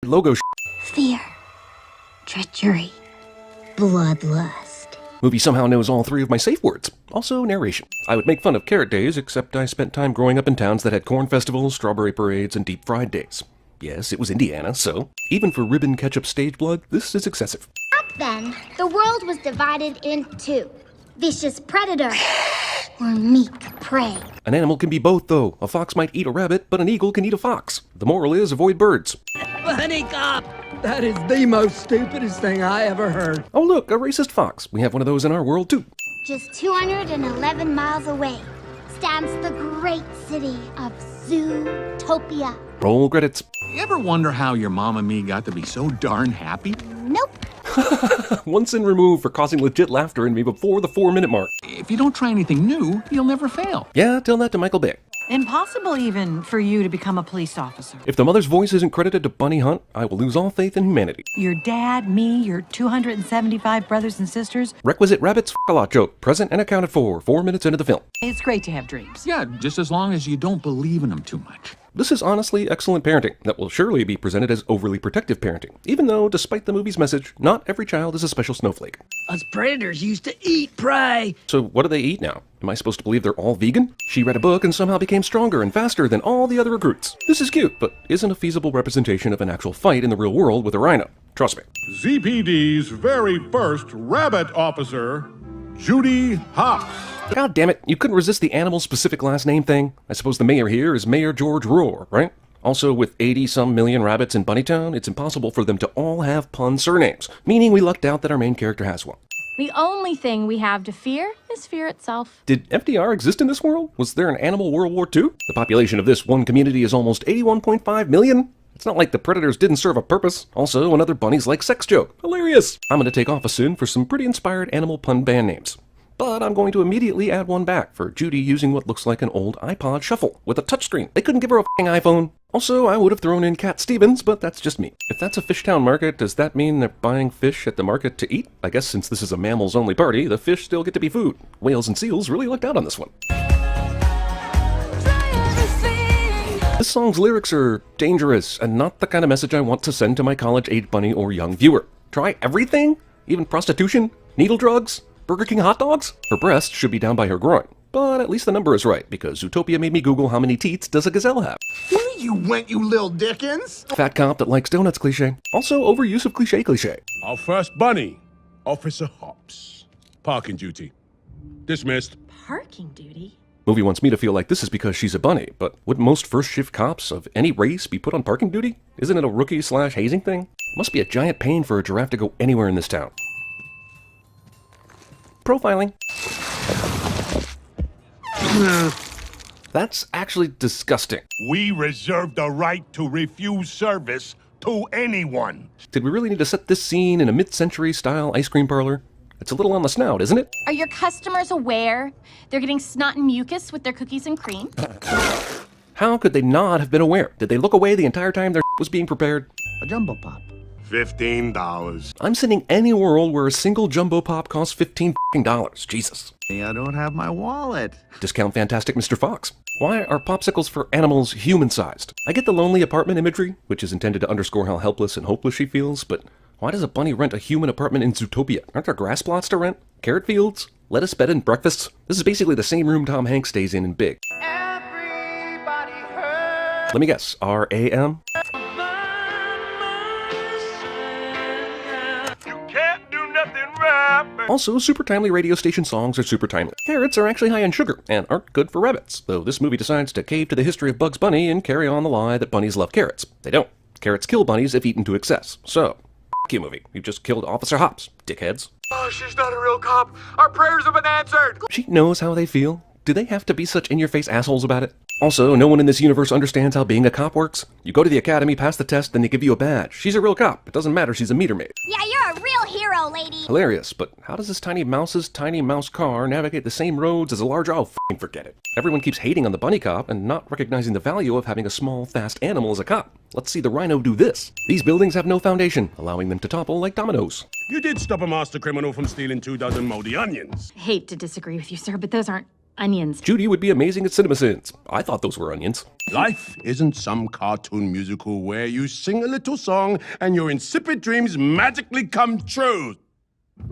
logo Fear, treachery, bloodlust. Movie somehow knows all three of my safe words. Also, narration. I would make fun of Carrot Days, except I spent time growing up in towns that had corn festivals, strawberry parades, and deep fried days. Yes, it was Indiana, so even for ribbon ketchup stage blood, this is excessive. Back then, the world was divided in two. Vicious predator or meek prey. An animal can be both, though. A fox might eat a rabbit, but an eagle can eat a fox. The moral is avoid birds. Bunny cop! That is the most stupidest thing I ever heard. Oh look, a racist fox. We have one of those in our world, too. Just 211 miles away stands the great city of Zootopia. Roll credits. You ever wonder how your mom and me got to be so darn happy? Nope. One sin removed for causing legit laughter in me before the 4-minute mark. If you don't try anything new, you'll never fail. Yeah, tell that to Michael Bay. Impossible even for you to become a police officer. If the mother's voice isn't credited to Bunny Hunt, I will lose all faith in humanity. Your dad, me, your 275 brothers and sisters. Requisite rabbits a lot joke, present and accounted for, 4 minutes into the film. It's great to have dreams. Yeah, just as long as you don't believe in them too much. This is honestly excellent parenting that will surely be presented as overly protective parenting, even though, despite the movie's message, not every child is a special snowflake. Us predators used to eat prey. So what do they eat now? Am I supposed to believe they're all vegan? She read a book and somehow became stronger and faster than all the other recruits. This is cute, but isn't a feasible representation of an actual fight in the real world with a rhino. Trust me. ZPD's very first rabbit officer, Judy Hopps. God damn it, you couldn't resist the animal-specific last name thing? I suppose the mayor here is Mayor George Roar, right? Also, with 80-some million rabbits in Bunnytown, it's impossible for them to all have pun surnames, meaning we lucked out that our main character has one. The only thing we have to fear is fear itself. Did FDR exist in this world? Was there an animal World War II? The population of this one community is almost 81.5 million. It's not like the predators didn't serve a purpose. Also, another bunnies like sex joke. Hilarious! I'm gonna take off a sin for some pretty inspired animal pun band names. But I'm going to immediately add one back for Judy using what looks like an old iPod Shuffle with a touchscreen. They couldn't give her a f***ing iPhone. Also, I would have thrown in Cat Stevens, but that's just me. If that's a Fishtown market, does that mean they're buying fish at the market to eat? I guess since this is a mammals-only party, the fish still get to be food. Whales and seals really lucked out on this one. This song's lyrics are dangerous and not the kind of message I want to send to my college-age bunny or young viewer. Try everything? Even prostitution? Needle drugs? Burger King hot dogs? Her breast should be down by her groin. But at least the number is right, because Zootopia made me Google how many teats does a gazelle have. Where you went, you little dickens? Fat cop that likes donuts cliche. Also, overuse of cliche. Our first bunny, Officer Hopps. Parking duty. Dismissed. Parking duty? Movie wants me to feel like this is because she's a bunny, but would most first shift cops of any race be put on parking duty? Isn't it a rookie/hazing thing? Must be a giant pain for a giraffe to go anywhere in this town. Profiling. That's actually disgusting. We reserve the right to refuse service to anyone. Did we really need to set this scene in a mid-century style ice cream parlor? It's a little on the snout, isn't it? Are your customers aware they're getting snot and mucus with their cookies and cream? How could they not have been aware? Did they look away the entire time their was being prepared? A jumbo pop. $15. I'm sending any world where a single jumbo pop costs $15. Jesus. I don't have my wallet. Discount Fantastic Mr. Fox. Why are popsicles for animals human-sized? I get the lonely apartment imagery, which is intended to underscore how helpless and hopeless she feels, but why does a bunny rent a human apartment in Zootopia? Aren't there grass plots to rent? Carrot fields? Lettuce bed and breakfasts? This is basically the same room Tom Hanks stays in Big. Let me guess, R-A-M? Also, super timely radio station songs are super timely. Carrots are actually high in sugar and aren't good for rabbits, though this movie decides to cave to the history of Bugs Bunny and carry on the lie that bunnies love carrots. They don't. Carrots kill bunnies if eaten to excess. So, f*** you movie. You just killed Officer Hopps, dickheads. Oh, she's not a real cop. Our prayers have been answered. She knows how they feel. Do they have to be such in-your-face assholes about it? Also, no one in this universe understands how being a cop works. You go to the academy, pass the test, then they give you a badge. She's a real cop. It doesn't matter, she's a meter maid. Yeah, you're a real hero, lady. Hilarious, but how does this tiny mouse's tiny mouse car navigate the same roads as a large... Oh, f***ing forget it. Everyone keeps hating on the bunny cop and not recognizing the value of having a small, fast animal as a cop. Let's see the rhino do this. These buildings have no foundation, allowing them to topple like dominoes. You did stop a master criminal from stealing 2 dozen moldy onions. Hate to disagree with you, sir, but those aren't Onions. Judy would be amazing at CinemaSins. I thought those were onions. Life isn't some cartoon musical where you sing a little song and your insipid dreams magically come true.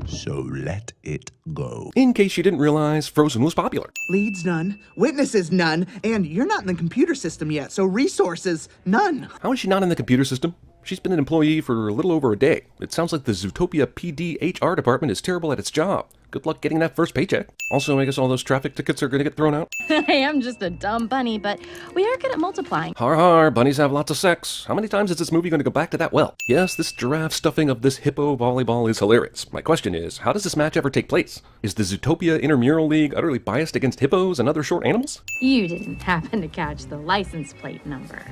So let it go. In case you didn't realize, Frozen was popular. Leads none, witnesses none, and you're not in the computer system yet, so resources none. How is she not in the computer system? She's been an employee for a little over a day. It sounds like the Zootopia PD HR department is terrible at its job. Good luck getting that first paycheck. Also, I guess all those traffic tickets are gonna get thrown out. I am just a dumb bunny, but we are good at multiplying. Har har, bunnies have lots of sex. How many times is this movie gonna go back to that well? Yes, this giraffe stuffing of this hippo volleyball is hilarious. My question is, how does this match ever take place? Is the Zootopia Intramural League utterly biased against hippos and other short animals? You didn't happen to catch the license plate number,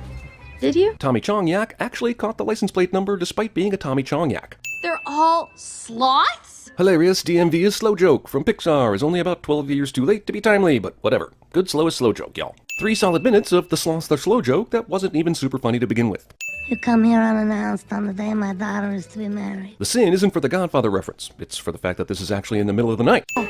did you? Tommy Chong Yak actually caught the license plate number despite being a Tommy Chong Yak. They're all sloths? Hilarious DMV is slow joke from Pixar is only about 12 years too late to be timely, but whatever. Good slow is slow joke, y'all. 3 solid minutes of the Sloths are slow joke that wasn't even super funny to begin with. You come here unannounced on the day my daughter is to be married. The sin isn't for the Godfather reference. It's for the fact that this is actually in the middle of the night. Wait!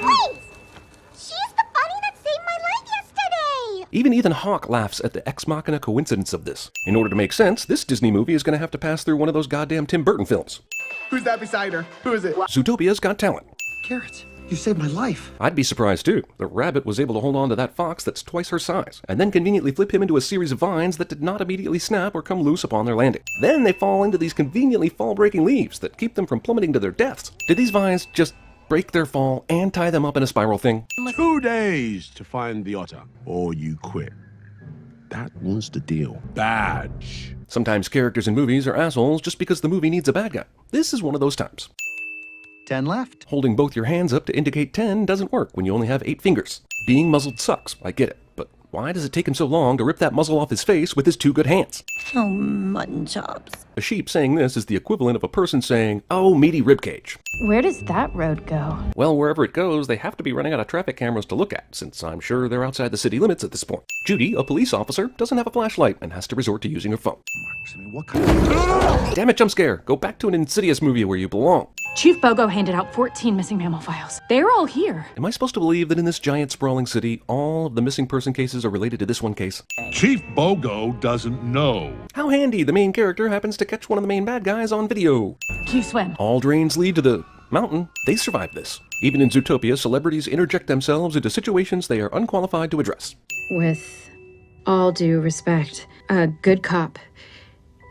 She's the bunny that saved my life yesterday! Even Ethan Hawke laughs at the ex machina coincidence of this. In order to make sense, this Disney movie is going to have to pass through one of those goddamn Tim Burton films. Who's that beside her? Who is it? Zootopia's got talent. Carrots, you saved my life. I'd be surprised too. The rabbit was able to hold on to that fox that's twice her size, and then conveniently flip him into a series of vines that did not immediately snap or come loose upon their landing. Then they fall into these conveniently fall-breaking leaves that keep them from plummeting to their deaths. Did these vines just break their fall and tie them up in a spiral thing? 2 days to find the otter, or you quit. That was the deal. Badge. Sometimes characters in movies are assholes just because the movie needs a bad guy. This is one of those times. 10 left. Holding both your hands up to indicate 10 doesn't work when you only have 8 fingers. Being muzzled sucks, I get it, but why does it take him so long to rip that muzzle off his face with his 2 good hands? Oh, mutton chops. A sheep saying this is the equivalent of a person saying, oh, meaty ribcage. Where does that road go? Well, wherever it goes, they have to be running out of traffic cameras to look at, since I'm sure they're outside the city limits at this point. Judy, a police officer, doesn't have a flashlight and has to resort to using her phone. What kind of... Damn it, jump scare! Go back to an Insidious movie where you belong. Chief Bogo handed out 14 missing mammal files. They're all here. Am I supposed to believe that in this giant sprawling city, all of the missing person cases are related to this one case? Chief Bogo doesn't know. How handy, the main character happens to catch one of the main bad guys on video. Can you swim? All drains lead to the mountain. They survive this. Even in Zootopia, celebrities interject themselves into situations they are unqualified to address. With all due respect, a good cop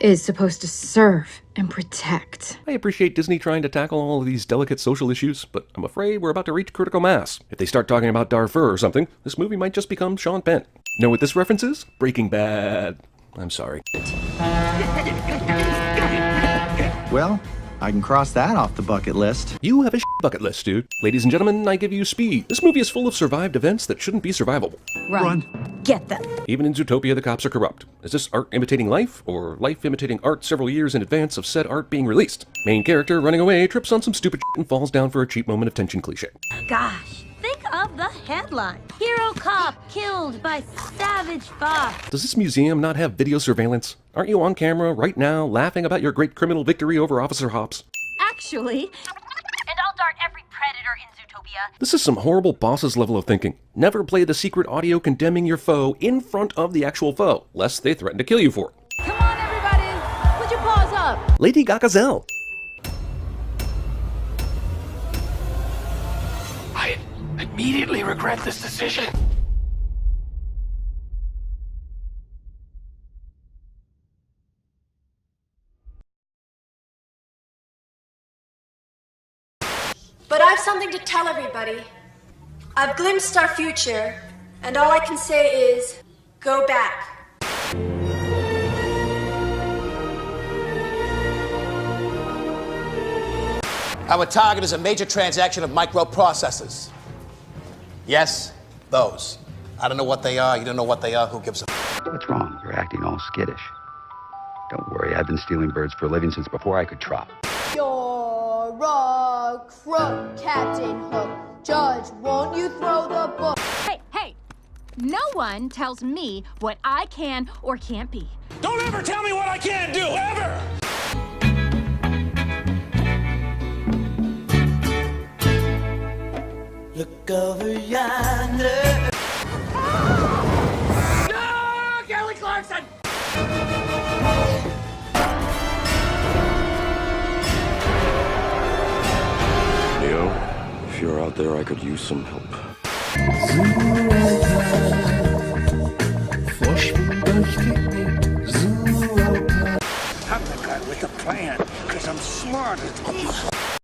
is supposed to serve and protect. I appreciate Disney trying to tackle all of these delicate social issues, but I'm afraid we're about to reach critical mass. If they start talking about Darfur or something, this movie might just become Sean Penn. Know what this reference is? Breaking Bad. I'm sorry. Well, I can cross that off the bucket list. You have a bucket list, dude. Ladies and gentlemen, I give you Speed. This movie is full of survived events that shouldn't be survivable. Run. Get them. Even in Zootopia, the cops are corrupt. Is this art imitating life, or life imitating art several years in advance of said art being released? Main character running away trips on some stupid and falls down for a cheap moment of tension cliche. Gosh, think of the headline. Hero cop killed by savage fox. Does this museum not have video surveillance? Aren't you on camera right now laughing about your great criminal victory over Officer Hobbs? Actually, and I'll dart every predator in Zootopia. This is some horrible boss's level of thinking. Never play the secret audio condemning your foe in front of the actual foe, lest they threaten to kill you for it. Come on, everybody, put your paws up. Lady Gagazelle. I immediately regret this decision. But I've something to tell everybody. I've glimpsed our future, and all I can say is, go back. Our target is a major transaction of microprocessors. Yes, those. I don't know what they are, you don't know what they are, who gives a What's wrong? You're acting all skittish. Don't worry, I've been stealing birds for a living since before I could trot. You're a crook, Captain Hook. Judge, won't you throw the book? Hey, no one tells me what I can or can't be. Don't ever tell me what I can't do, ever! Look over yonder. you're out there, I could use some help. I'm the guy with the plan, because I'm smart as